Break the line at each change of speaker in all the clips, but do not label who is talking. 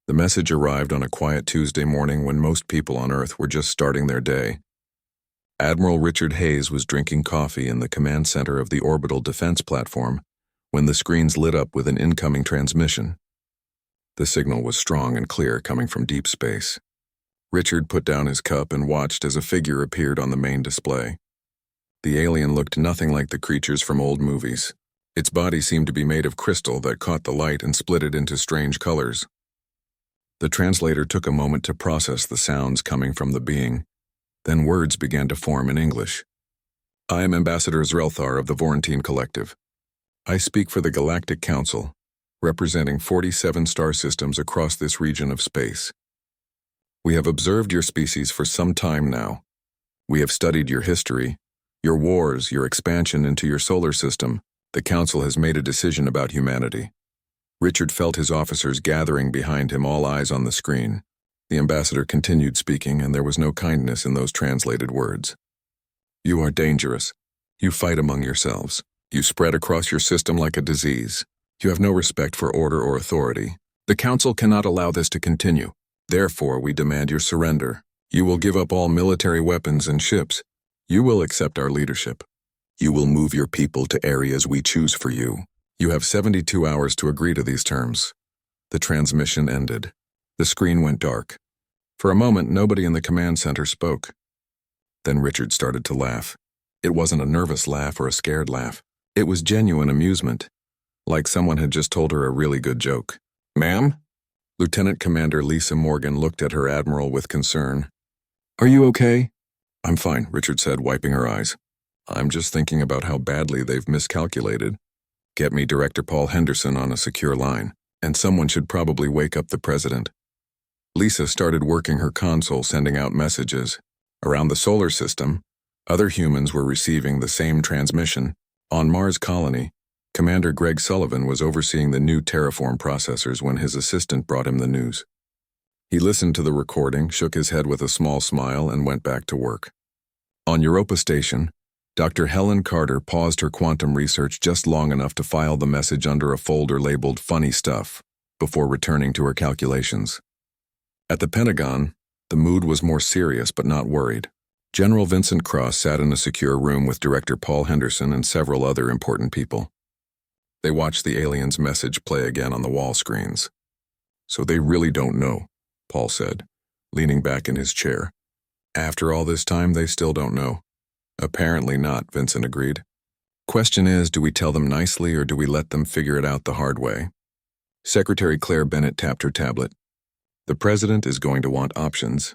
The message arrived on a quiet Tuesday morning when most people on Earth were just starting their day. Admiral Richard Hayes was drinking coffee in the command center of the orbital defense platform when the screens lit up with an incoming transmission. The signal was strong and clear, coming from deep space. Richard put down his cup and watched as a figure appeared on the main display. The alien looked nothing like the creatures from old movies. Its body seemed to be made of crystal that caught the light and split it into strange colors. The translator took a moment to process the sounds coming from the being. Then words began to form in English. "I am Ambassador Zrelthar of the Vorentine Collective. I speak for the Galactic Council, representing 47 star systems across this region of space. We have observed your species for some time now. We have studied your history, your wars, your expansion into your solar system. The Council has made a decision about humanity." Richard felt his officers gathering behind him, all eyes on the screen. The ambassador continued speaking, and there was no kindness in those translated words. "You are dangerous. You fight among yourselves. You spread across your system like a disease. You have no respect for order or authority. The Council cannot allow this to continue. Therefore, we demand your surrender. You will give up all military weapons and ships. You will accept our leadership. You will move your people to areas we choose for you. You have 72 hours to agree to these terms." The transmission ended. The screen went dark. For a moment, nobody in the command center spoke. Then Richard started to laugh. It wasn't a nervous laugh or a scared laugh. It was genuine amusement, like someone had just told her a really good joke. "Ma'am?" Lieutenant Commander Lisa Morgan looked at her admiral with concern. "Are you okay?" "I'm fine," Richard said, wiping her eyes. "I'm just thinking about how badly they've miscalculated. Get me Director Paul Henderson on a secure line, and someone should probably wake up the president." Lisa started working her console, sending out messages. Around the solar system, other humans were receiving the same transmission. On Mars Colony, Commander Greg Sullivan was overseeing the new terraform processors when his assistant brought him the news. He listened to the recording, shook his head with a small smile, and went back to work. On Europa Station, Dr. Helen Carter paused her quantum research just long enough to file the message under a folder labeled "Funny Stuff" before returning to her calculations. At the Pentagon, the mood was more serious but not worried. General Vincent Cross sat in a secure room with Director Paul Henderson and several other important people. They watched the alien's message play again on the wall screens. "So they really don't know," Paul said, leaning back in his chair. "After all this time, they still don't know." "Apparently not," Vincent agreed. "Question is, do we tell them nicely or do we let them figure it out the hard way?" Secretary Claire Bennett tapped her tablet. "The president is going to want options,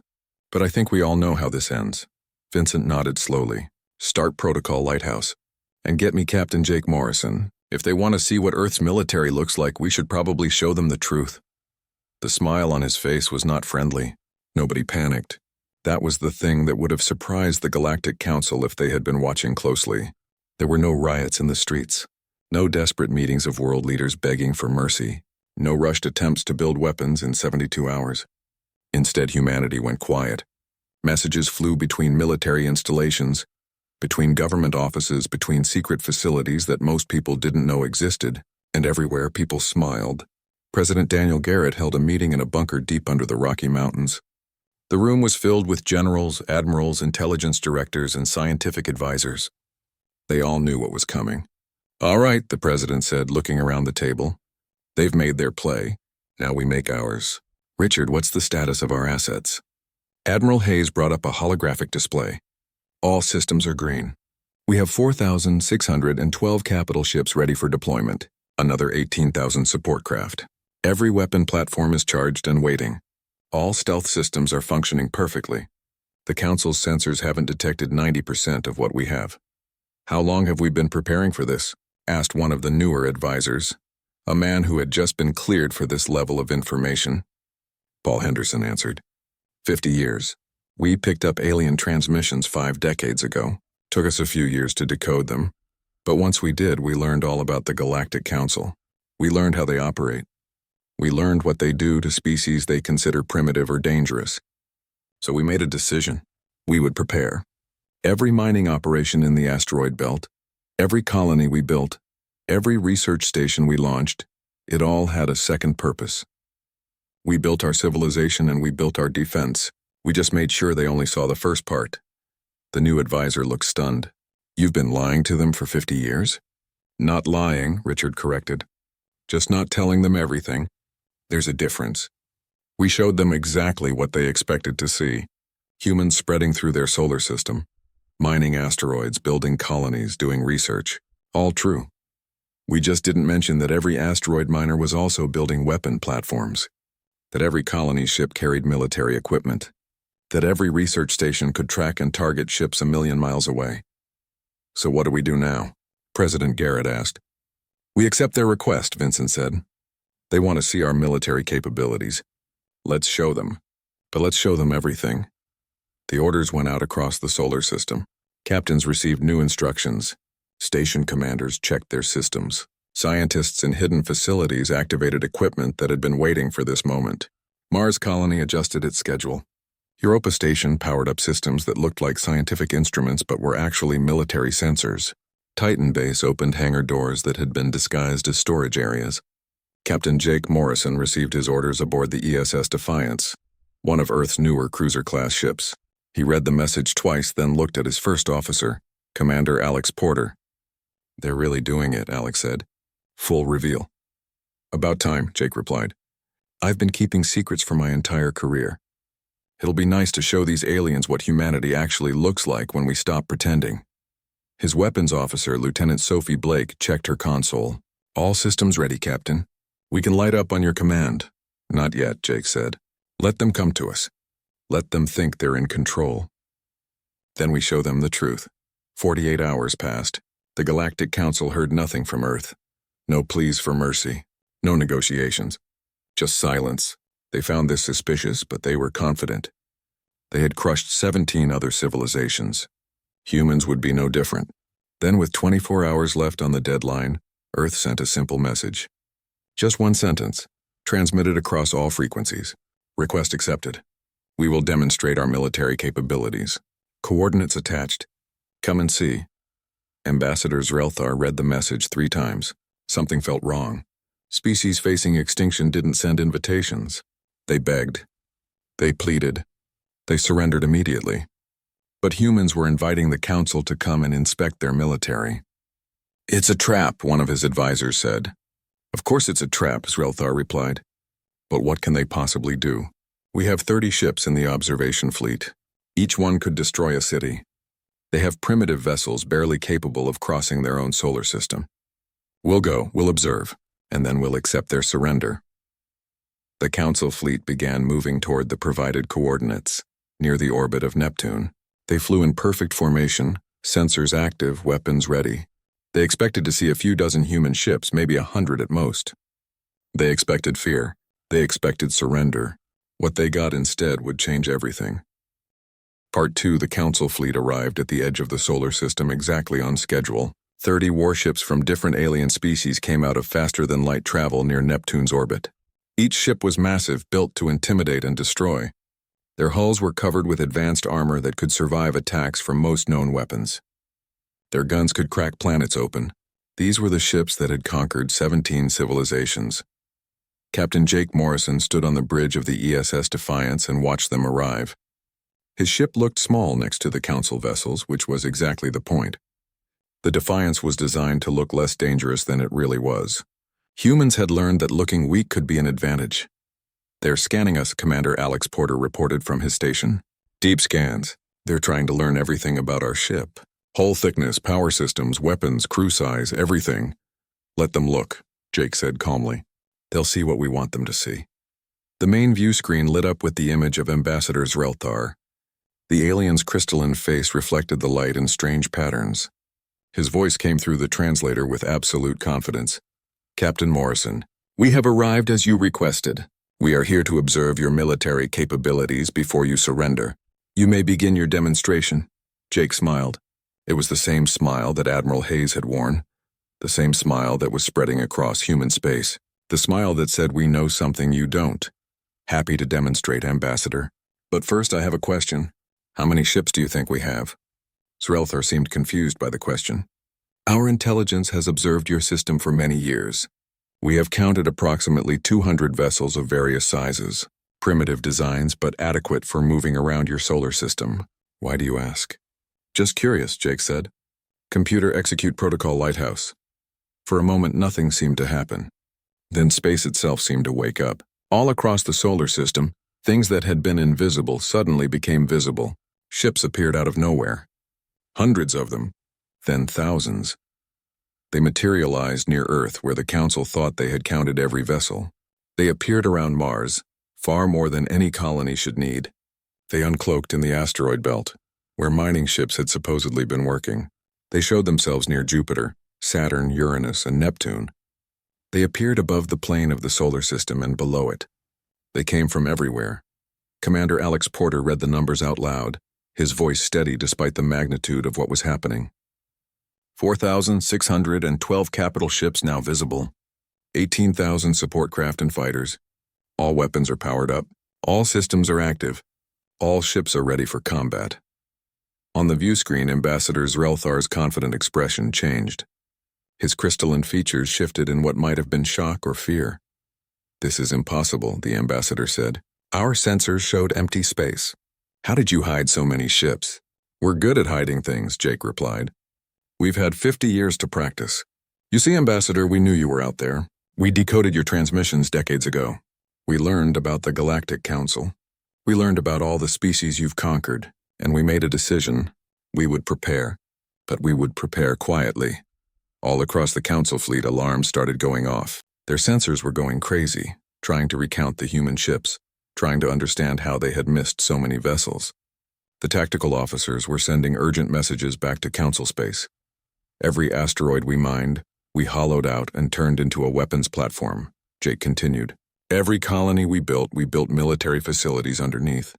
but I think we all know how this ends." Vincent nodded slowly. "Start Protocol Lighthouse. And get me Captain Jake Morrison. If they want to see what Earth's military looks like, we should probably show them the truth." The smile on his face was not friendly. Nobody panicked. That was the thing that would have surprised the Galactic Council if they had been watching closely. There were no riots in the streets, no desperate meetings of world leaders begging for mercy, no rushed attempts to build weapons in 72 hours. Instead, humanity went quiet. Messages flew between military installations, between government offices, between secret facilities that most people didn't know existed, and everywhere people smiled. President Daniel Garrett held a meeting in a bunker deep under the Rocky Mountains. The room was filled with generals, admirals, intelligence directors, and scientific advisors. They all knew what was coming. "All right," the president said, looking around the table. "They've made their play. Now we make ours. Richard, what's the status of our assets?" Admiral Hayes brought up a holographic display. "All systems are green. We have 4,612 capital ships ready for deployment, another 18,000 support craft. Every weapon platform is charged and waiting. All stealth systems are functioning perfectly. The Council's sensors haven't detected 90% of what we have." "How long have we been preparing for this?" asked one of the newer advisors, a man who had just been cleared for this level of information. Paul Henderson answered. 50 years. We picked up alien transmissions 5 decades ago. Took us a few years to decode them. But once we did, we learned all about the Galactic Council. We learned how they operate. We learned what they do to species they consider primitive or dangerous. So we made a decision. We would prepare. Every mining operation in the asteroid belt, every colony we built, every research station we launched, it all had a second purpose. We built our civilization and we built our defense. We just made sure they only saw the first part. The new advisor looked stunned. You've been lying to them for 50 years? Not lying, Richard corrected. Just not telling them everything. There's a difference. We showed them exactly what they expected to see. Humans spreading through their solar system, mining asteroids, building colonies, doing research. All true. We just didn't mention that every asteroid miner was also building weapon platforms, that every colony ship carried military equipment, that every research station could track and target ships 1,000,000 miles away. So what do we do now? President Garrett asked. We accept their request, Vincent said. They want to see our military capabilities. Let's show them. But let's show them everything. The orders went out across the solar system. Captains received new instructions. Station commanders checked their systems. Scientists in hidden facilities activated equipment that had been waiting for this moment. Mars Colony adjusted its schedule. Europa Station powered up systems that looked like scientific instruments but were actually military sensors. Titan Base opened hangar doors that had been disguised as storage areas. Captain Jake Morrison received his orders aboard the ESS Defiance, one of Earth's newer cruiser-class ships. He read the message twice, then looked at his first officer, Commander Alex Porter. They're really doing it, Alex said. Full reveal. About time, Jake replied. I've been keeping secrets for my entire career. It'll be nice to show these aliens what humanity actually looks like when we stop pretending. His weapons officer, Lieutenant Sophie Blake, checked her console. All systems ready, Captain. We can light up on your command. Not yet, Jake said. Let them come to us. Let them think they're in control. Then we show them the truth. 48 hours passed. The Galactic Council heard nothing from Earth. No pleas for mercy. No negotiations. Just silence. They found this suspicious, but they were confident. They had crushed 17 other civilizations. Humans would be no different. Then, with 24 hours left on the deadline, Earth sent a simple message. Just one sentence, transmitted across all frequencies. Request accepted. We will demonstrate our military capabilities. Coordinates attached. Come and see. Ambassador Zrelthar read the message 3 times. Something felt wrong. Species facing extinction didn't send invitations. They begged. They pleaded. They surrendered immediately. But humans were inviting the council to come and inspect their military. It's a trap, one of his advisors said. Of course it's a trap, Zrelthar replied. But what can they possibly do? We have 30 ships in the observation fleet. Each one could destroy a city. They have primitive vessels barely capable of crossing their own solar system. We'll go, we'll observe, and then we'll accept their surrender. The council fleet began moving toward the provided coordinates, near the orbit of Neptune. They flew in perfect formation, sensors active, weapons ready. They expected to see a few dozen human ships, maybe 100 at most. They expected fear. They expected surrender. What they got instead would change everything. Part 2, the council fleet arrived at the edge of the solar system exactly on schedule. 30 warships from different alien species came out of faster-than-light travel near Neptune's orbit. Each ship was massive, built to intimidate and destroy. Their hulls were covered with advanced armor that could survive attacks from most known weapons. Their guns could crack planets open. These were the ships that had conquered 17 civilizations. Captain Jake Morrison stood on the bridge of the ESS Defiance and watched them arrive. His ship looked small next to the council vessels, which was exactly the point. The Defiance was designed to look less dangerous than it really was. Humans had learned that looking weak could be an advantage. They're scanning us, Commander Alex Porter reported from his station. Deep scans. They're trying to learn everything about our ship. Hull thickness, power systems, weapons, crew size, everything. Let them look, Jake said calmly. They'll see what we want them to see. The main view screen lit up with the image of Ambassador Zrelthar. The alien's crystalline face reflected the light in strange patterns. His voice came through the translator with absolute confidence. Captain Morrison, we have arrived as you requested. We are here to observe your military capabilities before you surrender. You may begin your demonstration. Jake smiled. It was the same smile that Admiral Hayes had worn. The same smile that was spreading across human space. The smile that said, we know something you don't. Happy to demonstrate, Ambassador. But first I have a question. How many ships do you think we have? Zrelthar seemed confused by the question. Our intelligence has observed your system for many years. We have counted approximately 200 vessels of various sizes, primitive designs but adequate for moving around your solar system. Why do you ask? Just curious, Jake said. Computer execute protocol lighthouse. For a moment, nothing seemed to happen. Then space itself seemed to wake up. All across the solar system, things that had been invisible suddenly became visible. Ships appeared out of nowhere. Hundreds of them, then thousands. They materialized near Earth where the Council thought they had counted every vessel. They appeared around Mars, far more than any colony should need. They uncloaked in the asteroid belt, where mining ships had supposedly been working. They showed themselves near Jupiter, Saturn, Uranus, and Neptune. They appeared above the plane of the solar system and below it. They came from everywhere. Commander Alex Porter read the numbers out loud, his voice steady despite the magnitude of what was happening. 4,612 capital ships now visible. 18,000 support craft and fighters. All weapons are powered up. All systems are active. All ships are ready for combat. On the view screen, Ambassador Zrelthar's confident expression changed. His crystalline features shifted in what might have been shock or fear. "This is impossible," the ambassador said. "Our sensors showed empty space. How did you hide so many ships?" "We're good at hiding things," Jake replied. "We've had 50 years to practice. You see, Ambassador, we knew you were out there. We decoded your transmissions decades ago. We learned about the Galactic Council. We learned about all the species you've conquered, and we made a decision. We would prepare, but we would prepare quietly." All across the Council fleet, alarms started going off. Their sensors were going crazy, trying to recount the human ships, trying to understand how they had missed so many vessels. The tactical officers were sending urgent messages back to Council space. "Every asteroid we mined, we hollowed out and turned into a weapons platform," Jake continued. "Every colony we built military facilities underneath.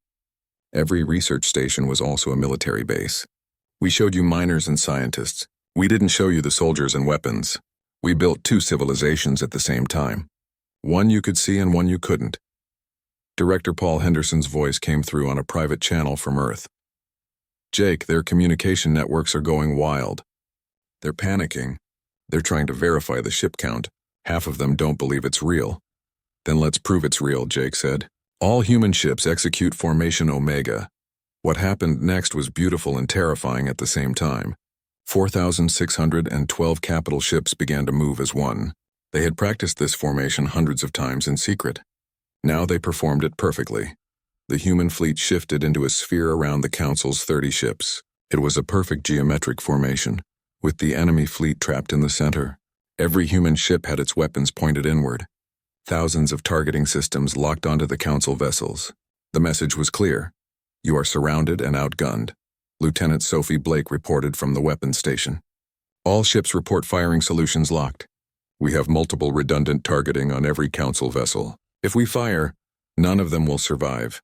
Every research station was also a military base. We showed you miners and scientists. We didn't show you the soldiers and weapons. We built two civilizations at the same time. One you could see and one you couldn't." Director Paul Henderson's voice came through on a private channel from Earth. "Jake, their communication networks are going wild. They're panicking. They're trying to verify the ship count. Half of them don't believe it's real." "Then let's prove it's real," Jake said. "All human ships execute Formation Omega." What happened next was beautiful and terrifying at the same time. 4,612 capital ships began to move as one. They had practiced this formation hundreds of times in secret. Now they performed it perfectly. The human fleet shifted into a sphere around the Council's 30 ships. It was a perfect geometric formation, with the enemy fleet trapped in the center. Every human ship had its weapons pointed inward. Thousands of targeting systems locked onto the Council vessels. The message was clear. "You are surrounded and outgunned." Lieutenant Sophie Blake reported from the weapons station. "All ships report firing solutions locked. We have multiple redundant targeting on every Council vessel. If we fire, none of them will survive."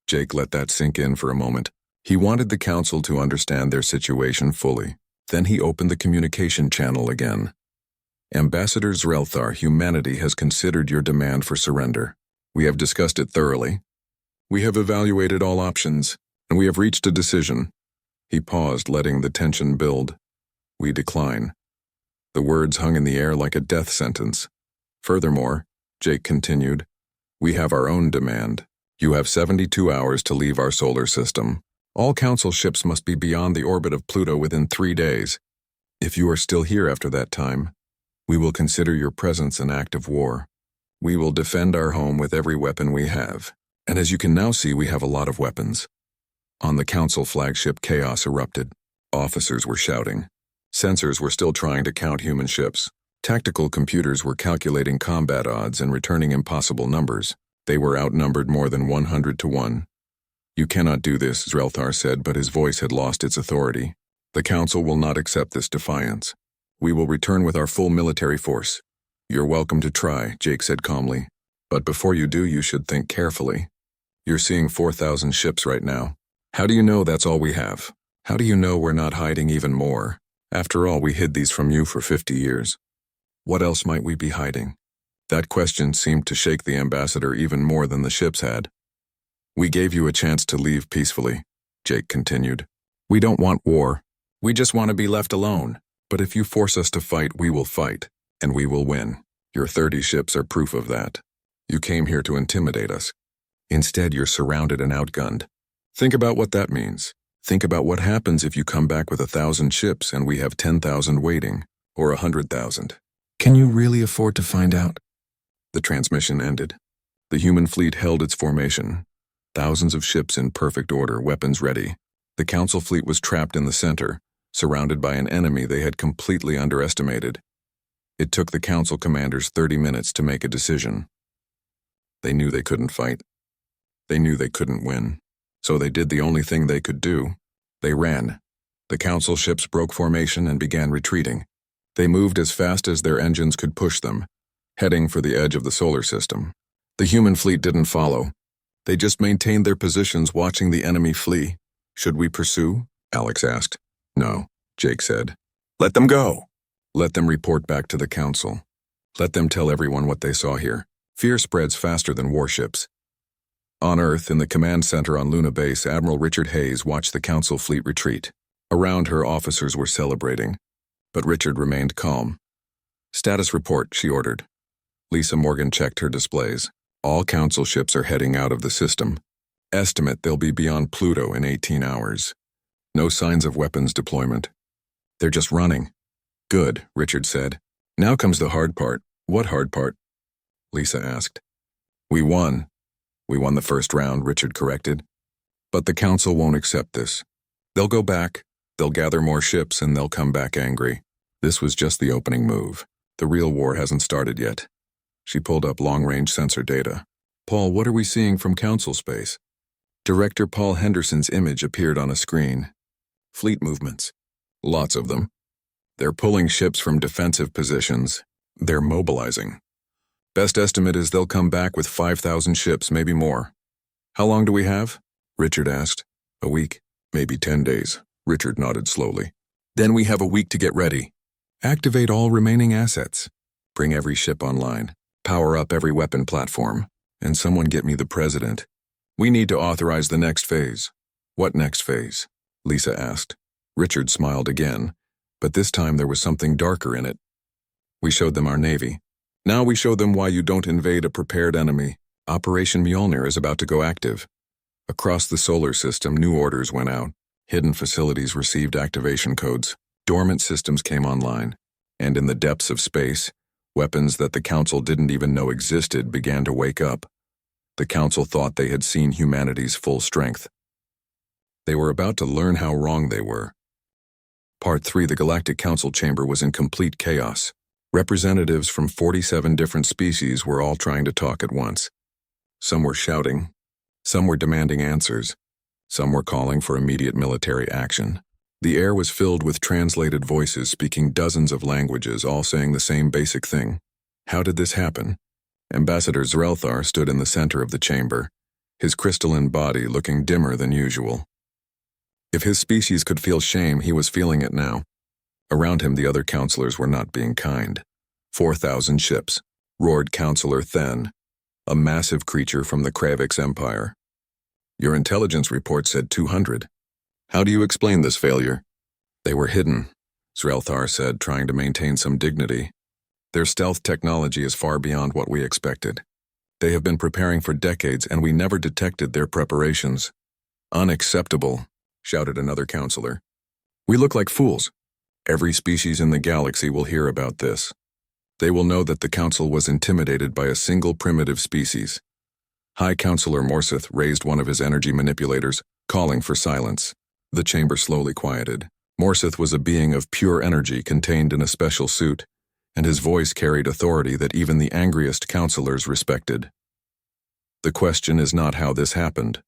Jake let that sink in for a moment. He wanted the Council to understand their situation fully. Then he opened the communication channel again. "Ambassador Zrelthar, humanity has considered your demand for surrender. We have discussed it thoroughly. We have evaluated all options, and we have reached a decision." He paused, letting the tension build. "We decline." The words hung in the air like a death sentence. "Furthermore," Jake continued, "we have our own demand. You have 72 hours to leave our solar system. All Council ships must be beyond the orbit of Pluto within 3 days. If you are still here after that time, we will consider your presence an act of war. We will defend our home with every weapon we have. And as you can now see, we have a lot of weapons." On the Council flagship, chaos erupted. Officers were shouting. Sensors were still trying to count human ships. Tactical computers were calculating combat odds and returning impossible numbers. They were outnumbered more than 100 to 1. "You cannot do this," Zrelthar said, but his voice had lost its authority. "The Council will not accept this defiance. We will return with our full military force." "You're welcome to try," Jake said calmly. "But before you do, you should think carefully. You're seeing 4,000 ships right now. How do you know that's all we have? How do you know we're not hiding even more? After all, we hid these from you for 50 years. What else might we be hiding?" That question seemed to shake the ambassador even more than the ships had. "We gave you a chance to leave peacefully," Jake continued. "We don't want war. We just want to be left alone. But if you force us to fight, we will fight, and we will win. Your 30 ships are proof of that. You came here to intimidate us. Instead, you're surrounded and outgunned. Think about what that means. Think about what happens if you come back with 1,000 ships and we have 10,000 waiting, or 100,000. Can you really afford to find out? The transmission ended. The human fleet held its formation. Thousands of ships in perfect order, weapons ready. The Council fleet was trapped in the center, surrounded by an enemy they had completely underestimated. It took the Council commanders 30 minutes to make a decision. They knew they couldn't fight. They knew they couldn't win. So they did the only thing they could do. They ran. The Council ships broke formation and began retreating. They moved as fast as their engines could push them, heading for the edge of the solar system. The human fleet didn't follow. They just maintained their positions watching the enemy flee. Should we pursue? Alex asked. No, Jake said. Let them go. Let them report back to the Council. Let them tell everyone what they saw here. Fear spreads faster than warships. On Earth, in the command center on Luna Base, Admiral Richard Hayes watched the Council fleet retreat. Around her, officers were celebrating. But Richard remained calm. Status report, she ordered. Lisa Morgan checked her displays. All Council ships are heading out of the system. Estimate they'll be beyond Pluto in 18 hours. No signs of weapons deployment. They're just running. Good, Richard said. Now comes the hard part. What hard part? Lisa asked. We won. We won the first round, Richard corrected. But the Council won't accept this. They'll go back, they'll gather more ships, and they'll come back angry. This was just the opening move. The real war hasn't started yet. She pulled up long-range sensor data. Paul, what are we seeing from Council space? Director Paul Henderson's image appeared on a screen. Fleet movements. Lots of them. They're pulling ships from defensive positions. They're mobilizing. Best estimate is they'll come back with 5,000 ships, maybe more. How long do we have? Richard asked. A week, maybe 10 days. Richard nodded slowly. Then we have a week to get ready. Activate all remaining assets. Bring every ship online. Power up every weapon platform. And someone get me the president. We need to authorize the next phase. What next phase? Lisa asked. Richard smiled again, but this time there was something darker in it. We showed them our navy. Now we show them why you don't invade a prepared enemy. Operation Mjolnir is about to go active. Across the solar system, new orders went out. Hidden facilities received activation codes. Dormant systems came online. And in the depths of space, weapons that the Council didn't even know existed began to wake up. The Council thought they had seen humanity's full strength. They were about to learn how wrong they were. Part 3, the Galactic Council chamber was in complete chaos. Representatives from 47 different species were all trying to talk at once. Some were shouting. Some were demanding answers. Some were calling for immediate military action. The air was filled with translated voices speaking dozens of languages, all saying the same basic thing. How did this happen? Ambassador Zrelthar stood in the center of the chamber, his crystalline body looking dimmer than usual. If his species could feel shame, he was feeling it now. Around him, the other counselors were not being kind. 4,000 ships, roared Counselor Then, a massive creature from the Kravix Empire. Your intelligence report said 200. How do you explain this failure? They were hidden, Zrelthar said, trying to maintain some dignity. Their stealth technology is far beyond what we expected. They have been preparing for decades, and we never detected their preparations. Unacceptable, shouted another counselor. We look like fools. Every species in the galaxy will hear about this. They will know that the Council was intimidated by a single primitive species. High Counselor Morseth raised one of his energy manipulators, calling for silence. The chamber slowly quieted. Morseth was a being of pure energy contained in a special suit, and his voice carried authority that even the angriest counselors respected. The question is not how this happened,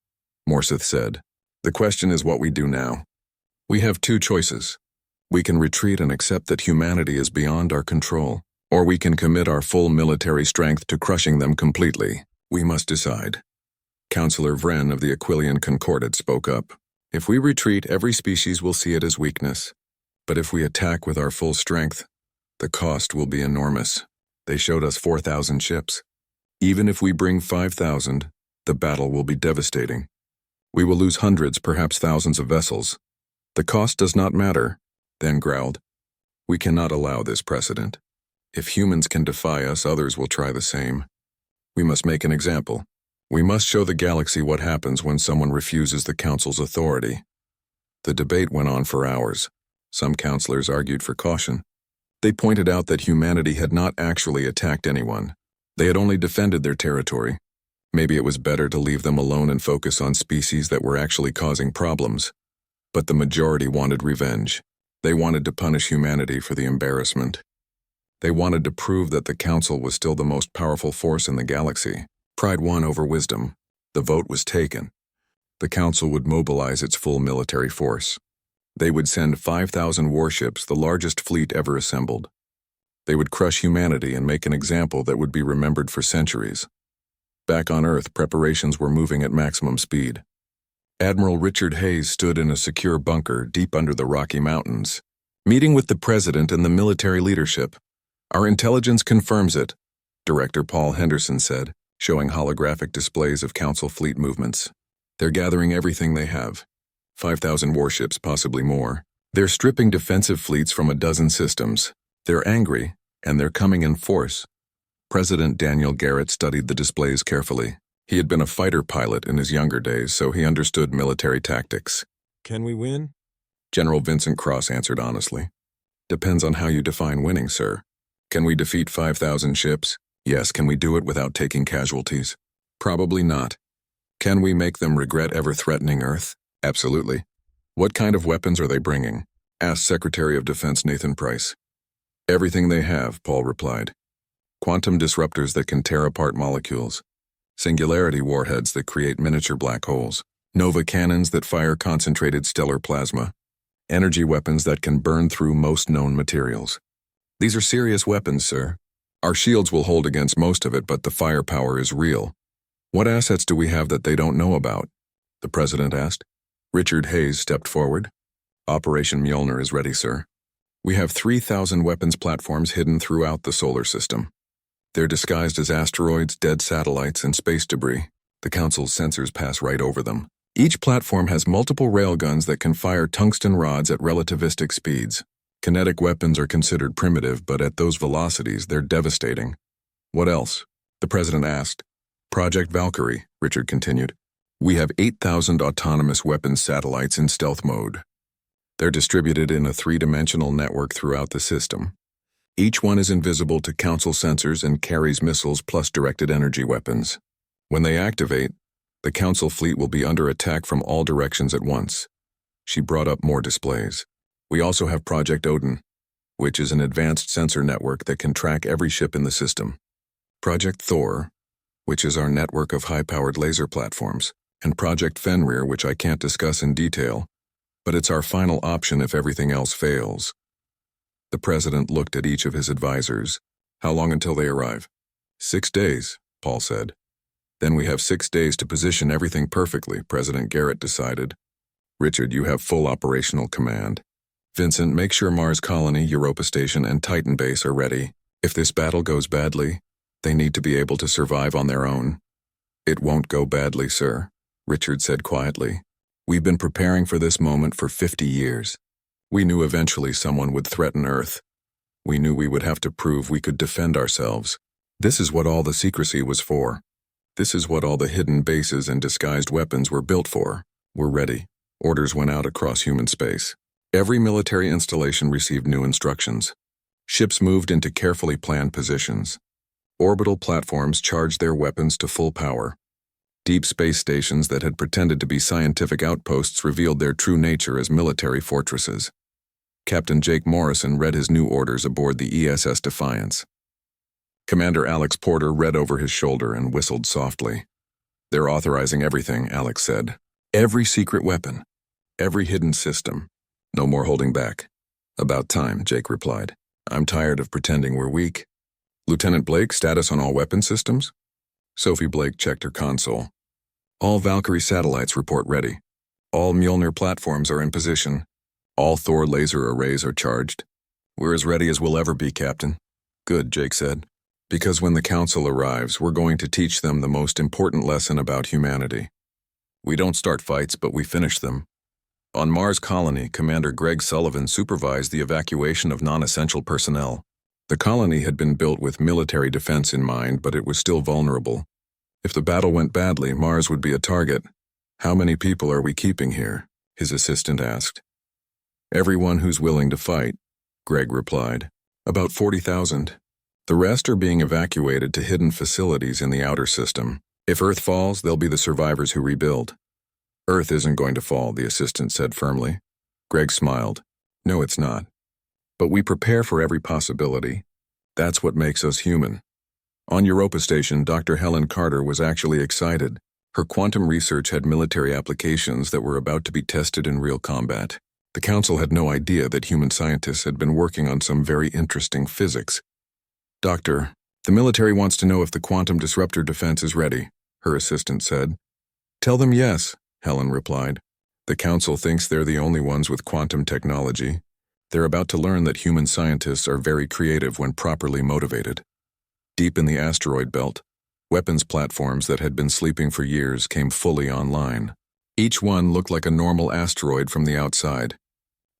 Morseth said. The question is what we do now. We have two choices. We can retreat and accept that humanity is beyond our control, or we can commit our full military strength to crushing them completely. We must decide. Counselor Vren of the Aquilian Concordat spoke up. If we retreat, every species will see it as weakness. But if we attack with our full strength, the cost will be enormous. They showed us 4,000 ships. Even if we bring 5,000, the battle will be devastating. We will lose hundreds, perhaps thousands of vessels. The cost does not matter, Then growled. We cannot allow this precedent. If humans can defy us, others will try the same. We must make an example. We must show the galaxy what happens when someone refuses the Council's authority. The debate went on for hours. Some counselors argued for caution. They pointed out that humanity had not actually attacked anyone. They had only defended their territory. Maybe it was better to leave them alone and focus on species that were actually causing problems. But the majority wanted revenge. They wanted to punish humanity for the embarrassment. They wanted to prove that the Council was still the most powerful force in the galaxy. Pride won over wisdom. The vote was taken. The Council would mobilize its full military force. They would send 5,000 warships, the largest fleet ever assembled. They would crush humanity and make an example that would be remembered for centuries. Back on Earth, preparations were moving at maximum speed. Admiral Richard Hayes stood in a secure bunker deep under the Rocky Mountains, meeting with the President and the military leadership. "Our intelligence confirms it," Director Paul Henderson said, showing holographic displays of Council fleet movements. "They're gathering everything they have. 5,000 warships, possibly more. They're stripping defensive fleets from a dozen systems. They're angry, and they're coming in force." President Daniel Garrett studied the displays carefully. He had been a fighter pilot in his younger days, so he understood military tactics. "Can we win?" General Vincent Cross answered honestly. "Depends on how you define winning, sir. Can we defeat 5,000 ships? Yes. Can we do it without taking casualties? Probably not. Can we make them regret ever threatening Earth? Absolutely. What kind of weapons are they bringing?" asked Secretary of Defense Nathan Price. "Everything they have," Paul replied. "Quantum disruptors that can tear apart molecules. Singularity warheads that create miniature black holes. Nova cannons that fire concentrated stellar plasma. Energy weapons that can burn through most known materials. These are serious weapons, sir. Our shields will hold against most of it, but the firepower is real. What assets do we have that they don't know about?" the President asked. Richard Hayes stepped forward. "Operation Mjolnir is ready, sir. We have 3,000 weapons platforms hidden throughout the solar system. They're disguised as asteroids, dead satellites, and space debris. The Council's sensors pass right over them. Each platform has multiple railguns that can fire tungsten rods at relativistic speeds. Kinetic weapons are considered primitive, but at those velocities, they're devastating." "What else?" the President asked. "Project Valkyrie," Richard continued. "We have 8,000 autonomous weapons satellites in stealth mode. They're distributed in a three-dimensional network throughout the system. Each one is invisible to Council sensors and carries missiles plus directed energy weapons. When they activate, the Council fleet will be under attack from all directions at once." She brought up more displays. "We also have Project Odin, which is an advanced sensor network that can track every ship in the system. Project Thor, which is our network of high-powered laser platforms, and Project Fenrir, which I can't discuss in detail, but it's our final option if everything else fails." The President looked at each of his advisors. "How long until they arrive?" 6 days, Paul said. "Then we have 6 days to position everything perfectly," President Garrett decided. "Richard, you have full operational command. Vincent, make sure Mars Colony, Europa Station, and Titan Base are ready. If this battle goes badly, they need to be able to survive on their own." "It won't go badly, sir," Richard said quietly. "We've been preparing for this moment for 50 years. We knew eventually someone would threaten Earth. We knew we would have to prove we could defend ourselves. This is what all the secrecy was for. This is what all the hidden bases and disguised weapons were built for. We're ready." Orders went out across human space. Every military installation received new instructions. Ships moved into carefully planned positions. Orbital platforms charged their weapons to full power. Deep space stations that had pretended to be scientific outposts revealed their true nature as military fortresses. Captain Jake Morrison read his new orders aboard the ESS Defiance. Commander Alex Porter read over his shoulder and whistled softly. "They're authorizing everything," Alex said. "Every secret weapon. Every hidden system. No more holding back." "About time," Jake replied. "I'm tired of pretending we're weak." "Lieutenant Blake, status on all weapon systems?" Sophie Blake checked her console. "All Valkyrie satellites report ready. All Mjolnir platforms are in position. All Thor laser arrays are charged. We're as ready as we'll ever be, Captain." "Good," Jake said. "Because when the Council arrives, we're going to teach them the most important lesson about humanity. We don't start fights, but we finish them." On Mars Colony, Commander Greg Sullivan supervised the evacuation of non-essential personnel. The colony had been built with military defense in mind, but it was still vulnerable. If the battle went badly, Mars would be a target. "How many people are we keeping here?" his assistant asked. "Everyone who's willing to fight," Greg replied. "About 40,000. The rest are being evacuated to hidden facilities in the outer system. If Earth falls, they'll be the survivors who rebuild." "Earth isn't going to fall," the assistant said firmly. Greg smiled. "No, it's not. But we prepare for every possibility. That's what makes us human." On Europa Station, Dr. Helen Carter was actually excited. Her quantum research had military applications that were about to be tested in real combat. The Council had no idea that human scientists had been working on some very interesting physics. "Doctor, the military wants to know if the quantum disruptor defense is ready," her assistant said. "Tell them yes," Helen replied. "The Council thinks they're the only ones with quantum technology. They're about to learn that human scientists are very creative when properly motivated." Deep in the asteroid belt, weapons platforms that had been sleeping for years came fully online. Each one looked like a normal asteroid from the outside.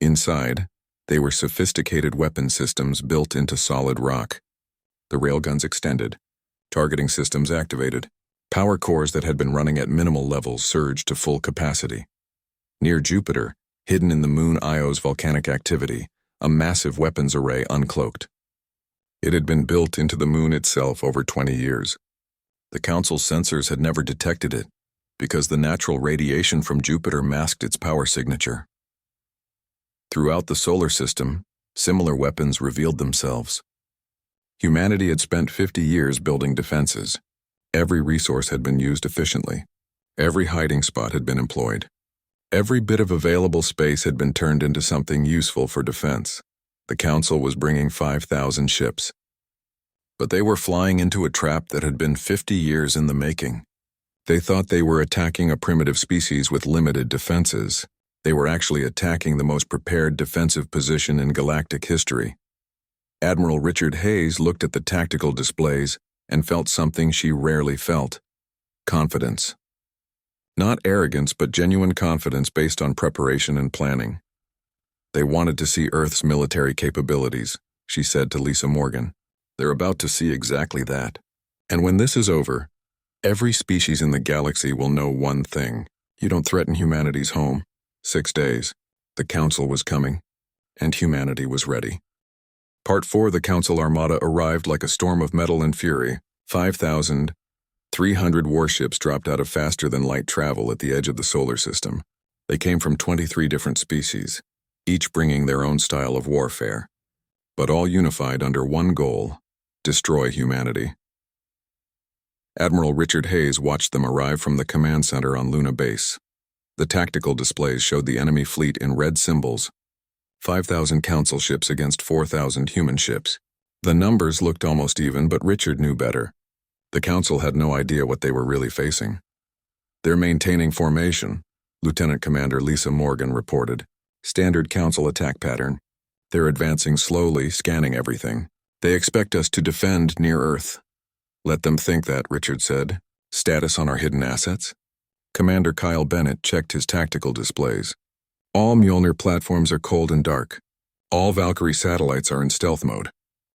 Inside, they were sophisticated weapon systems built into solid rock. The railguns extended, targeting systems activated. Power cores that had been running at minimal levels surged to full capacity. Near Jupiter, hidden in the moon Io's volcanic activity, a massive weapons array uncloaked. It had been built into the moon itself over 20 years. The Council's sensors had never detected it, because the natural radiation from Jupiter masked its power signature. Throughout the solar system, similar weapons revealed themselves. Humanity had spent 50 years building defenses. Every resource had been used efficiently. Every hiding spot had been employed. Every bit of available space had been turned into something useful for defense. The Council was bringing 5,000 ships. But they were flying into a trap that had been 50 years in the making. They thought they were attacking a primitive species with limited defenses. They were actually attacking the most prepared defensive position in galactic history. Admiral Richard Hayes looked at the tactical displays and felt something she rarely felt: confidence. Not arrogance, but genuine confidence based on preparation and planning. "They wanted to see Earth's military capabilities," she said to Lisa Morgan. "They're about to see exactly that. And when this is over, every species in the galaxy will know one thing: you don't threaten humanity's home." 6 days. The Council was coming, and humanity was ready. Part 4. The Council Armada arrived like a storm of metal and fury. 5,300 warships dropped out of faster-than-light travel at the edge of the solar system. They came from 23 different species, each bringing their own style of warfare, but all unified under one goal: destroy humanity. Admiral Richard Hayes watched them arrive from the command center on Luna Base. The tactical displays showed the enemy fleet in red symbols: 5,000 Council ships against 4,000 human ships. The numbers looked almost even, but Richard knew better. The Council had no idea what they were really facing. "They're maintaining formation," Lieutenant Commander Lisa Morgan reported. "Standard Council attack pattern. They're advancing slowly, scanning everything. They expect us to defend near Earth." "Let them think that," Richard said. "Status on our hidden assets?" Commander Kyle Bennett checked his tactical displays. "All Mjolnir platforms are cold and dark. All Valkyrie satellites are in stealth mode.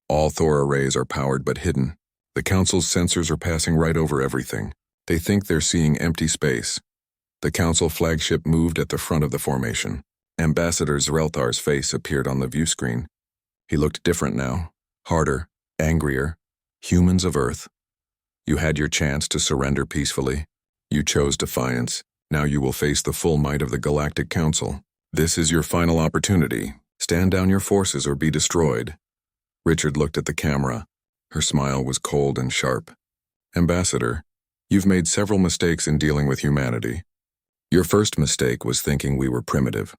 All Thor arrays are powered but hidden. The Council's sensors are passing right over everything. They think they're seeing empty space." The Council flagship moved at the front of the formation. Ambassador Zrelthar's face appeared on the view screen. He looked different now, harder, angrier. "Humans of Earth, you had your chance to surrender peacefully. You chose defiance. Now you will face the full might of the Galactic Council. This is your final opportunity. Stand down your forces or be destroyed." Richard looked at the camera. Her smile was cold and sharp. "Ambassador, you've made several mistakes in dealing with humanity. Your first mistake was thinking we were primitive.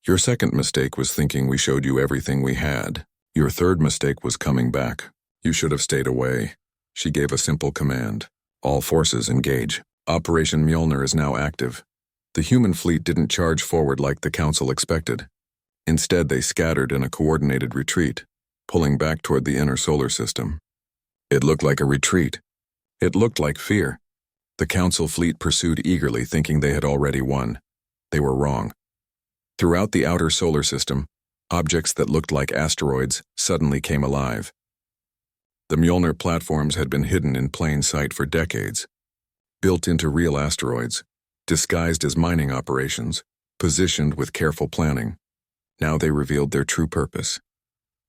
Your second mistake was thinking we showed you everything we had. Your third mistake was coming back. You should have stayed away." She gave a simple command: "All forces engage." Operation Mjolnir is now active. The human fleet didn't charge forward like the Council expected. Instead, they scattered in a coordinated retreat, pulling back toward the inner solar system. It looked like a retreat. It looked like fear. The Council fleet pursued eagerly, thinking they had already won. They were wrong. Throughout the outer solar system, objects that looked like asteroids suddenly came alive. The Mjolnir platforms had been hidden in plain sight for decades, built into real asteroids, disguised as mining operations, positioned with careful planning. Now they revealed their true purpose.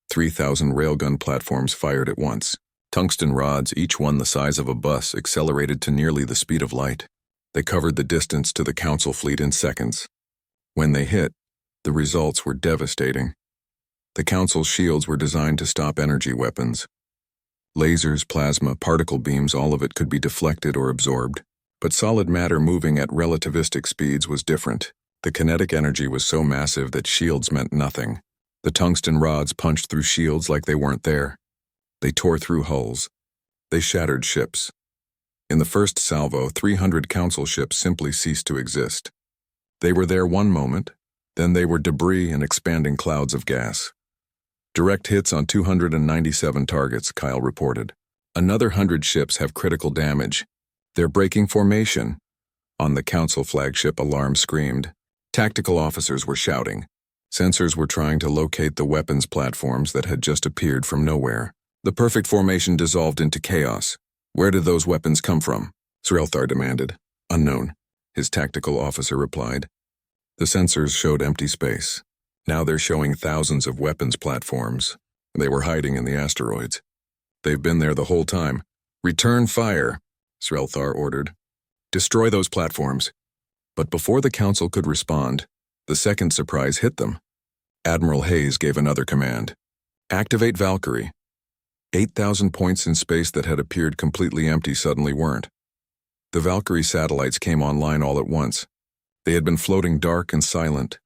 3,000 railgun platforms fired at once. Tungsten rods, each one the size of a bus, accelerated to nearly the speed of light. They covered the distance to the Council fleet in seconds. When they hit, the results were devastating. The Council's shields were designed to stop energy weapons. Lasers, plasma, particle beams, all of it could be deflected or absorbed. But solid matter moving at relativistic speeds was different. The kinetic energy was so massive that shields meant nothing. The tungsten rods punched through shields like they weren't there. They tore through hulls. They shattered ships. In the first salvo, 300 Council ships simply ceased to exist. They were there one moment, then they were debris and expanding clouds of gas. Direct hits on 297 targets, Kyle reported. Another 100 ships have critical damage. They're breaking formation. On the Council flagship, alarm screamed. Tactical officers were shouting. Sensors were trying to locate the weapons platforms that had just appeared from nowhere. The perfect formation dissolved into chaos. Where did those weapons come from? Srelthar demanded. Unknown, his tactical officer replied. The sensors showed empty space. Now they're showing thousands of weapons platforms. They were hiding in the asteroids. They've been there the whole time. Return fire, Srelthar ordered. Destroy those platforms. But before the Council could respond, the second surprise hit them. Admiral Hayes gave another command. Activate Valkyrie. 8,000 points in space that had appeared completely empty suddenly weren't. The Valkyrie satellites came online all at once. They had been floating dark and silent,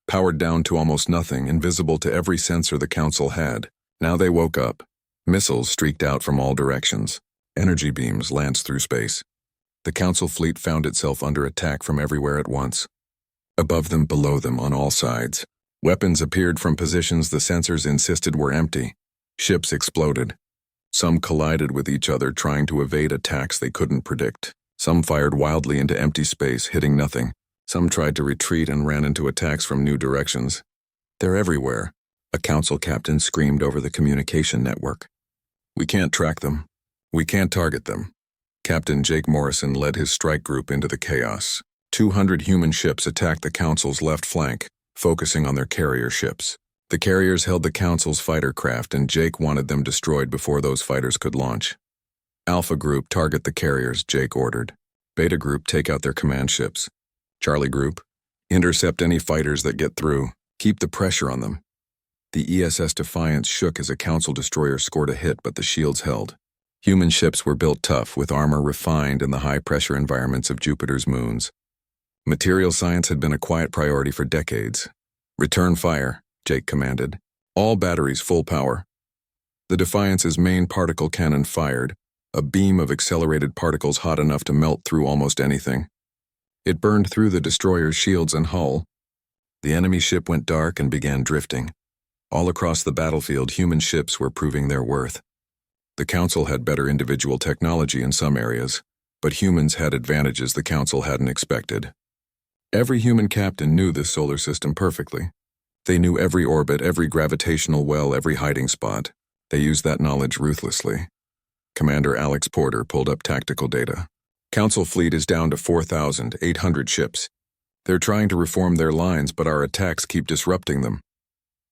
powered down to almost nothing, invisible to every sensor the Council had. Now they woke up. Missiles streaked out from all directions. Energy beams lanced through space. The Council fleet found itself under attack from everywhere at once. Above them, below them, on all sides. Weapons appeared from positions the sensors insisted were empty. Ships exploded. Some collided with each other, trying to evade attacks they couldn't predict. Some fired wildly into empty space, hitting nothing. Some tried to retreat and ran into attacks from new directions. They're everywhere, a Council captain screamed over the communication network. We can't track them. We can't target them. Captain Jake Morrison led his strike group into the chaos. 200 human ships attacked the Council's left flank, focusing on their carrier ships. The carriers held the Council's fighter craft, and Jake wanted them destroyed before those fighters could launch. Alpha Group, target the carriers, Jake ordered. Beta Group, take out their command ships. Charlie Group, intercept any fighters that get through. Keep the pressure on them. The ESS Defiance shook as a Council destroyer scored a hit, but the shields held. Human ships were built tough, with armor refined in the high-pressure environments of Jupiter's moons. Material science had been a quiet priority for decades. Return fire, Jake commanded. All batteries full power. The Defiance's main particle cannon fired, a beam of accelerated particles hot enough to melt through almost anything. It burned through the destroyer's shields and hull. The enemy ship went dark and began drifting. All across the battlefield, human ships were proving their worth. The Council had better individual technology in some areas, but humans had advantages the Council hadn't expected. Every human captain knew this solar system perfectly. They knew every orbit, every gravitational well, every hiding spot. They used that knowledge ruthlessly. Commander Alex Porter pulled up tactical data. Council fleet is down to 4,800 ships. They're trying to reform their lines, but our attacks keep disrupting them.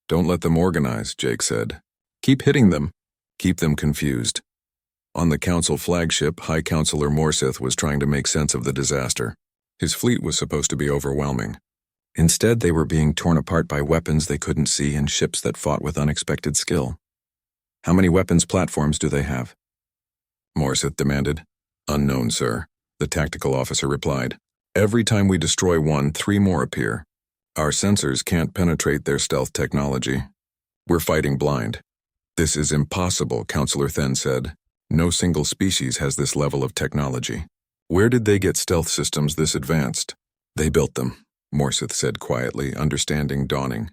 Don't let them organize, Jake said. Keep hitting them. Keep them confused. On the Council flagship, High Counselor Morsith was trying to make sense of the disaster. His fleet was supposed to be overwhelming. Instead, they were being torn apart by weapons they couldn't see and ships that fought with unexpected skill. How many weapons platforms do they have? Morsith demanded. Unknown, sir, the tactical officer replied. Every time we destroy one, 3 more appear. Our sensors can't penetrate their stealth technology. We're fighting blind. This is impossible, Counselor Then said. No single species has this level of technology. Where did they get stealth systems this advanced? They built them, Morsith said quietly, understanding dawning.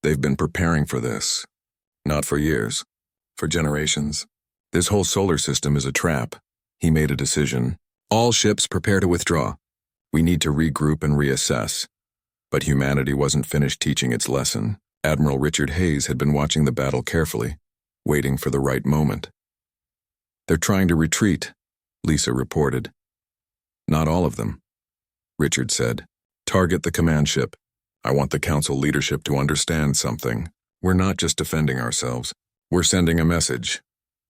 They've been preparing for this. Not for years. For generations. This whole solar system is a trap. He made a decision. All ships prepare to withdraw. We need to regroup and reassess. But humanity wasn't finished teaching its lesson. Admiral Richard Hayes had been watching the battle carefully, waiting for the right moment. They're trying to retreat, Lisa reported. Not all of them, Richard said. Target the command ship. I want the Council leadership to understand something. We're not just defending ourselves. We're sending a message.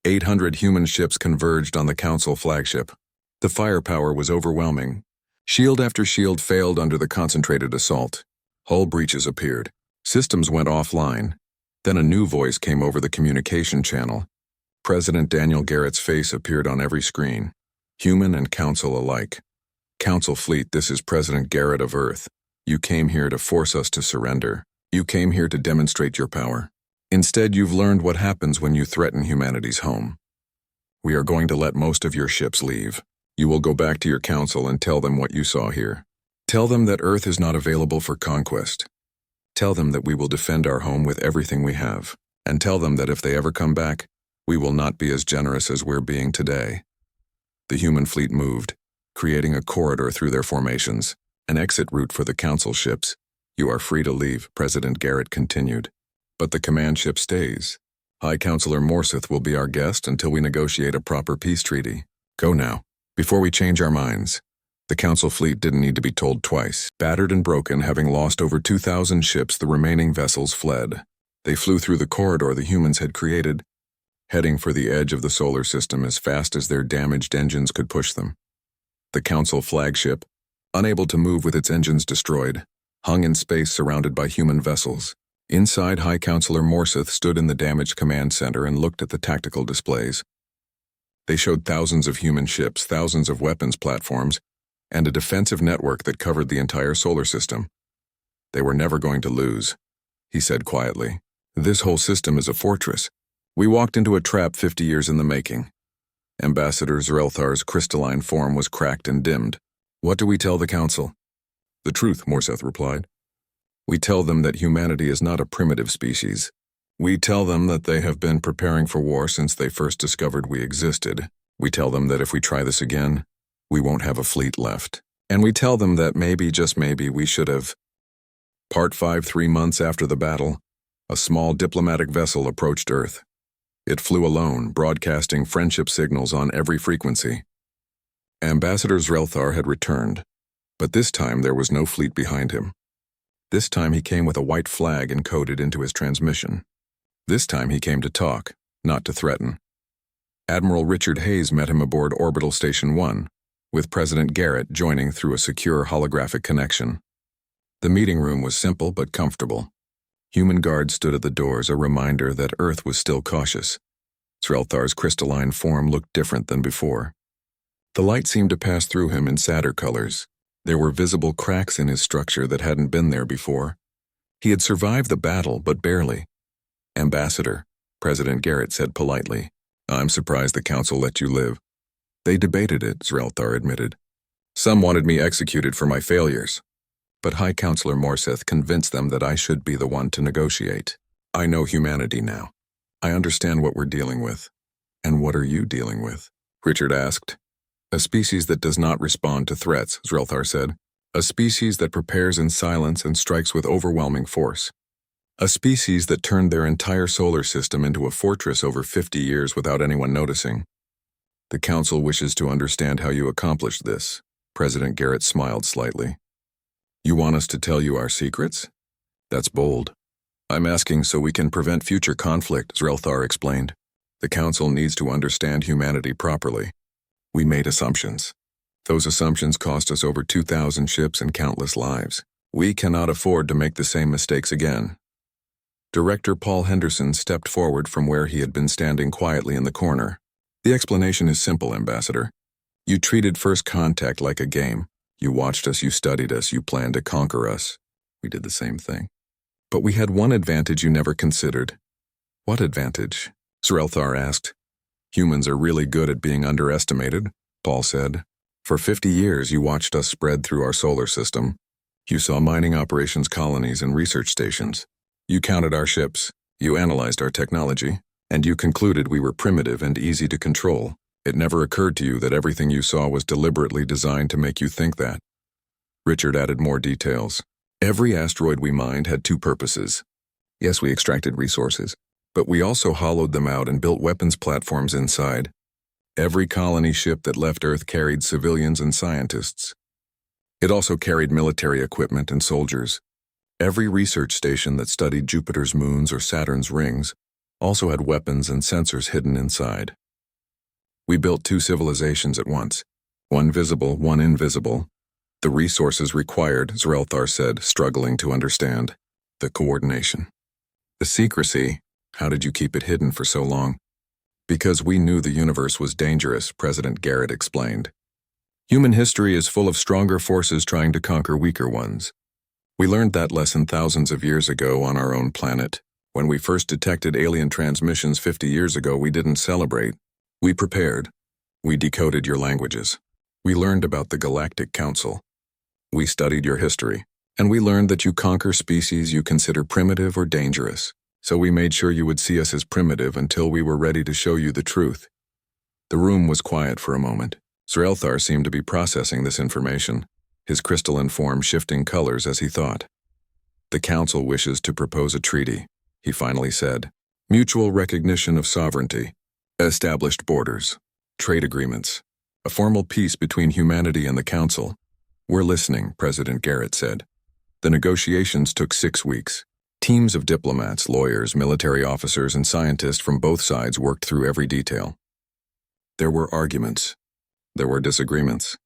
800 human ships converged on the Council flagship. The firepower was overwhelming. Shield after shield failed under the concentrated assault. Hull breaches appeared. Systems went offline. Then a new voice came over the communication channel. President Daniel Garrett's face appeared on every screen. Human and Council alike. Council fleet, this is President Garrett of Earth. You came here to force us to surrender. You came here to demonstrate your power. Instead, you've learned what happens when you threaten humanity's home. We are going to let most of your ships leave. You will go back to your council and tell them what you saw here. Tell them that Earth is not available for conquest. Tell them that we will defend our home with everything we have. And tell them that if they ever come back, we will not be as generous as we're being today. The human fleet moved, creating a corridor through their formations, an exit route for the council ships. You are free to leave, President Garrett continued. But the command ship stays. High Counselor Morseth will be our guest until we negotiate a proper peace treaty. Go now, before we change our minds. The Council fleet didn't need to be told twice. Battered and broken, having lost over 2,000 ships, the remaining vessels fled. They flew through the corridor the humans had created, heading for the edge of the solar system as fast as their damaged engines could push them. The Council flagship, unable to move with its engines destroyed, hung in space surrounded by human vessels. Inside, High Counselor Morseth stood in the damaged command center and looked at the tactical displays. They showed thousands of human ships, thousands of weapons platforms, and a defensive network that covered the entire solar system. They were never going to lose, he said quietly. This whole system is a fortress. We walked into a trap 50 years in the making. Ambassador Zrelthar's crystalline form was cracked and dimmed. What do we tell the Council? The truth, Morseth replied. We tell them that humanity is not a primitive species. We tell them that they have been preparing for war since they first discovered we existed. We tell them that if we try this again, we won't have a fleet left. And we tell them that maybe, just maybe, we should have. Part 5, 3 months after the battle, a small diplomatic vessel approached Earth. It flew alone, broadcasting friendship signals on every frequency. Ambassador Zrelthar had returned, but this time there was no fleet behind him. This time he came with a white flag encoded into his transmission. This time he came to talk, not to threaten. Admiral Richard Hayes met him aboard Orbital Station 1, with President Garrett joining through a secure holographic connection. The meeting room was simple but comfortable. Human guards stood at the doors, a reminder that Earth was still cautious. Zrelthar's crystalline form looked different than before. The light seemed to pass through him in sadder colors. There were visible cracks in his structure that hadn't been there before. He had survived the battle, but barely. Ambassador, President Garrett said politely, I'm surprised the Council let you live. They debated it, Zrelthar admitted. Some wanted me executed for my failures. But High Counselor Morseth convinced them that I should be the one to negotiate. I know humanity now. I understand what we're dealing with. And what are you dealing with? Richard asked. A species that does not respond to threats, Zrelthar said. A species that prepares in silence and strikes with overwhelming force. A species that turned their entire solar system into a fortress over 50 years without anyone noticing. The Council wishes to understand how you accomplished this. President Garrett smiled slightly. You want us to tell you our secrets? That's bold. I'm asking so we can prevent future conflict, Zrelthar explained. The Council needs to understand humanity properly. We made assumptions. Those assumptions cost us over 2,000 ships and countless lives. We cannot afford to make the same mistakes again. Director Paul Henderson stepped forward from where he had been standing quietly in the corner. The explanation is simple, Ambassador. You treated First Contact like a game. You watched us, you studied us, you planned to conquer us. We did the same thing. But we had one advantage you never considered. What advantage? Zrelthar asked. Humans are really good at being underestimated, Paul said. For 50 years you watched us spread through our solar system. You saw mining operations colonies and research stations. You counted our ships, you analyzed our technology, and you concluded we were primitive and easy to control. It never occurred to you that everything you saw was deliberately designed to make you think that. Richard added more details. Every asteroid we mined had two purposes. Yes, we extracted resources, but we also hollowed them out and built weapons platforms inside. Every colony ship that left Earth carried civilians and scientists. It also carried military equipment and soldiers. Every research station that studied Jupiter's moons or Saturn's rings also had weapons and sensors hidden inside. We built two civilizations at once, one visible, one invisible. The resources required, Zrelthar said, struggling to understand. The coordination. The secrecy, how did you keep it hidden for so long? Because we knew the universe was dangerous, President Garrett explained. Human history is full of stronger forces trying to conquer weaker ones. We learned that lesson thousands of years ago on our own planet. When we first detected alien transmissions 50 years ago, we didn't celebrate. We prepared. We decoded your languages. We learned about the Galactic Council. We studied your history, and we learned that you conquer species you consider primitive or dangerous. So we made sure you would see us as primitive until we were ready to show you the truth. The room was quiet for a moment. Zrelthar seemed to be processing this information, his crystalline form shifting colors as he thought. The Council wishes to propose a treaty, he finally said. Mutual recognition of sovereignty, established borders, trade agreements, a formal peace between humanity and the Council. We're listening, President Garrett said. The negotiations took 6 weeks. Teams of diplomats, lawyers, military officers, and scientists from both sides worked through every detail. There were arguments. There were disagreements.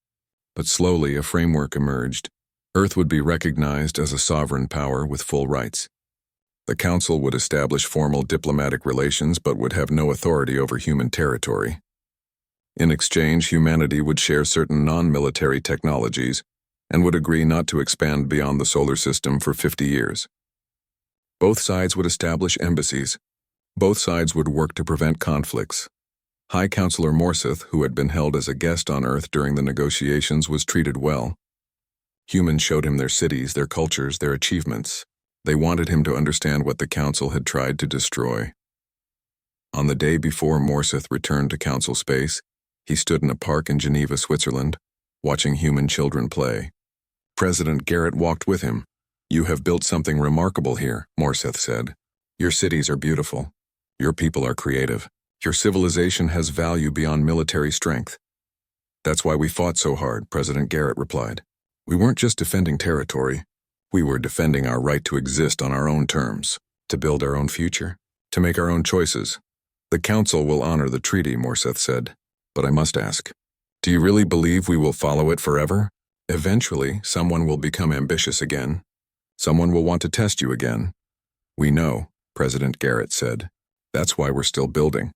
But slowly a framework emerged. Earth would be recognized as a sovereign power with full rights. The Council would establish formal diplomatic relations but would have no authority over human territory. In exchange, humanity would share certain non-military technologies and would agree not to expand beyond the solar system for 50 years. Both sides would establish embassies. Both sides would work to prevent conflicts. High Counselor Morseth, who had been held as a guest on Earth during the negotiations, was treated well. Humans showed him their cities, their cultures, their achievements. They wanted him to understand what the Council had tried to destroy. On the day before Morseth returned to Council space, he stood in a park in Geneva, Switzerland, watching human children play. President Garrett walked with him. You have built something remarkable here, Morseth said. Your cities are beautiful. Your people are creative. Your civilization has value beyond military strength. That's why we fought so hard, President Garrett replied. We weren't just defending territory. We were defending our right to exist on our own terms, to build our own future, to make our own choices. The Council will honor the treaty, Morseth said. But I must ask, do you really believe we will follow it forever? Eventually, someone will become ambitious again. Someone will want to test you again. We know, President Garrett said. That's why we're still building.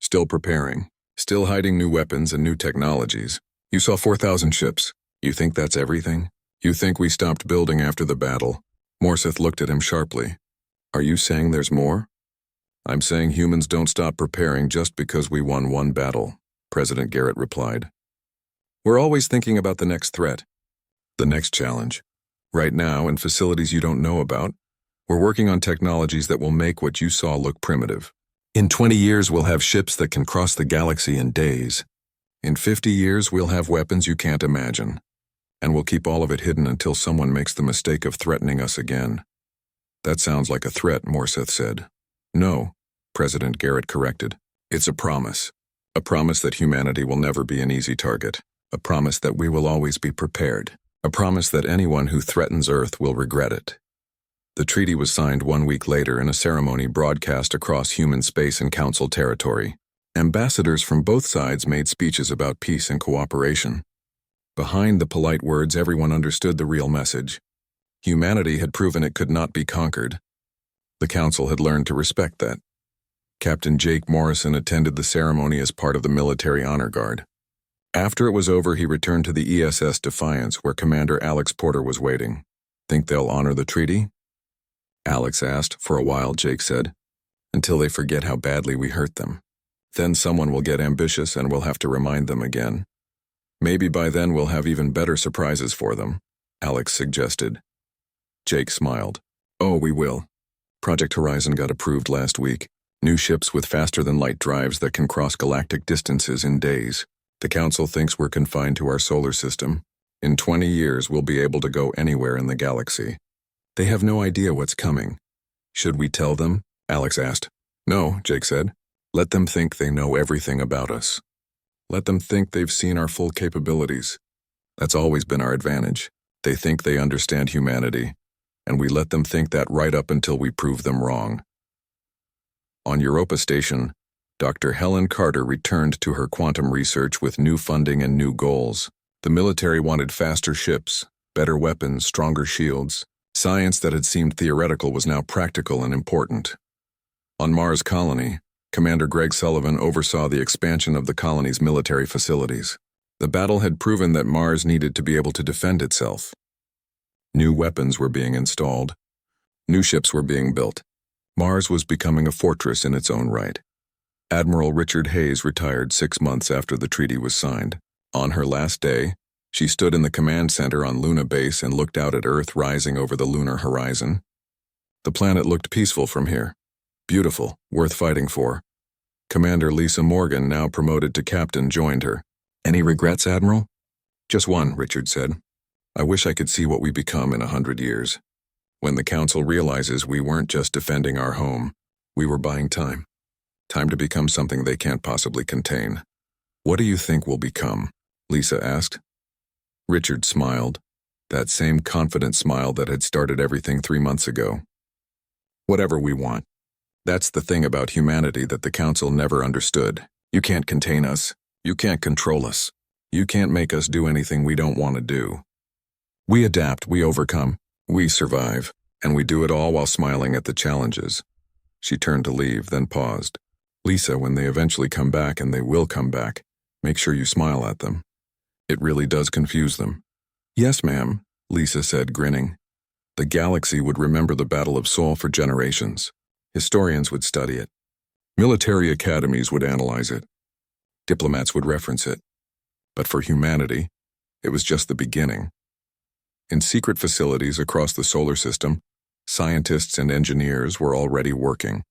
Still preparing, still hiding new weapons and new technologies. You saw 4,000 ships. You think that's everything? You think we stopped building after the battle? Morseth looked at him sharply. Are you saying there's more? I'm saying humans don't stop preparing just because we won one battle, President Garrett replied. We're always thinking about the next threat, the next challenge. Right now, in facilities you don't know about, we're working on technologies that will make what you saw look primitive. In 20 years, we'll have ships that can cross the galaxy in days. In 50 years, we'll have weapons you can't imagine. And we'll keep all of it hidden until someone makes the mistake of threatening us again. That sounds like a threat, Morseth said. No, President Garrett corrected. It's a promise. A promise that humanity will never be an easy target. A promise that we will always be prepared. A promise that anyone who threatens Earth will regret it. The treaty was signed 1 week later in a ceremony broadcast across human space and Council territory. Ambassadors from both sides made speeches about peace and cooperation. Behind the polite words, everyone understood the real message. Humanity had proven it could not be conquered. The Council had learned to respect that. Captain Jake Morrison attended the ceremony as part of the military honor guard. After it was over, he returned to the ESS Defiance, where Commander Alex Porter was waiting. Think they'll honor the treaty? Alex asked. For a while, Jake said. Until they forget how badly we hurt them. Then someone will get ambitious and we'll have to remind them again. Maybe by then we'll have even better surprises for them, Alex suggested. Jake smiled. Oh, we will. Project Horizon got approved last week. New ships with faster-than-light drives that can cross galactic distances in days. The Council thinks we're confined to our solar system. In 20 years, we'll be able to go anywhere in the galaxy. They have no idea what's coming. Should we tell them? Alex asked. No, Jake said. Let them think they know everything about us. Let them think they've seen our full capabilities. That's always been our advantage. They think they understand humanity, and we let them think that right up until we prove them wrong. On Europa Station, Dr. Helen Carter returned to her quantum research with new funding and new goals. The military wanted faster ships, better weapons, stronger shields. Science that had seemed theoretical was now practical and important. On Mars Colony, Commander Greg Sullivan oversaw the expansion of the colony's military facilities. The battle had proven that Mars needed to be able to defend itself. New weapons were being installed. New ships were being built. Mars was becoming a fortress in its own right. Admiral Richard Hayes retired 6 months after the treaty was signed. On her last day, she stood in the command center on Luna Base and looked out at Earth rising over the lunar horizon. The planet looked peaceful from here. Beautiful, worth fighting for. Commander Lisa Morgan, now promoted to captain, joined her. "Any regrets, Admiral?" "Just one," Richard said. "I wish I could see what we become in 100 years. When the Council realizes we weren't just defending our home, we were buying time. Time to become something they can't possibly contain." "What do you think we'll become?" Lisa asked. Richard smiled, that same confident smile that had started everything 3 months ago. "Whatever we want. That's the thing about humanity that the Council never understood. You can't contain us. You can't control us. You can't make us do anything we don't want to do. We adapt, we overcome, we survive, and we do it all while smiling at the challenges." She turned to leave, then paused. "Lisa, when they eventually come back, and they will come back, make sure you smile at them. It really does confuse them." "Yes, ma'am," Lisa said, grinning. The galaxy would remember the Battle of Seoul for generations. Historians would study it. Military academies would analyze it. Diplomats would reference it. But for humanity, it was just the beginning. In secret facilities across the solar system, scientists and engineers were already working.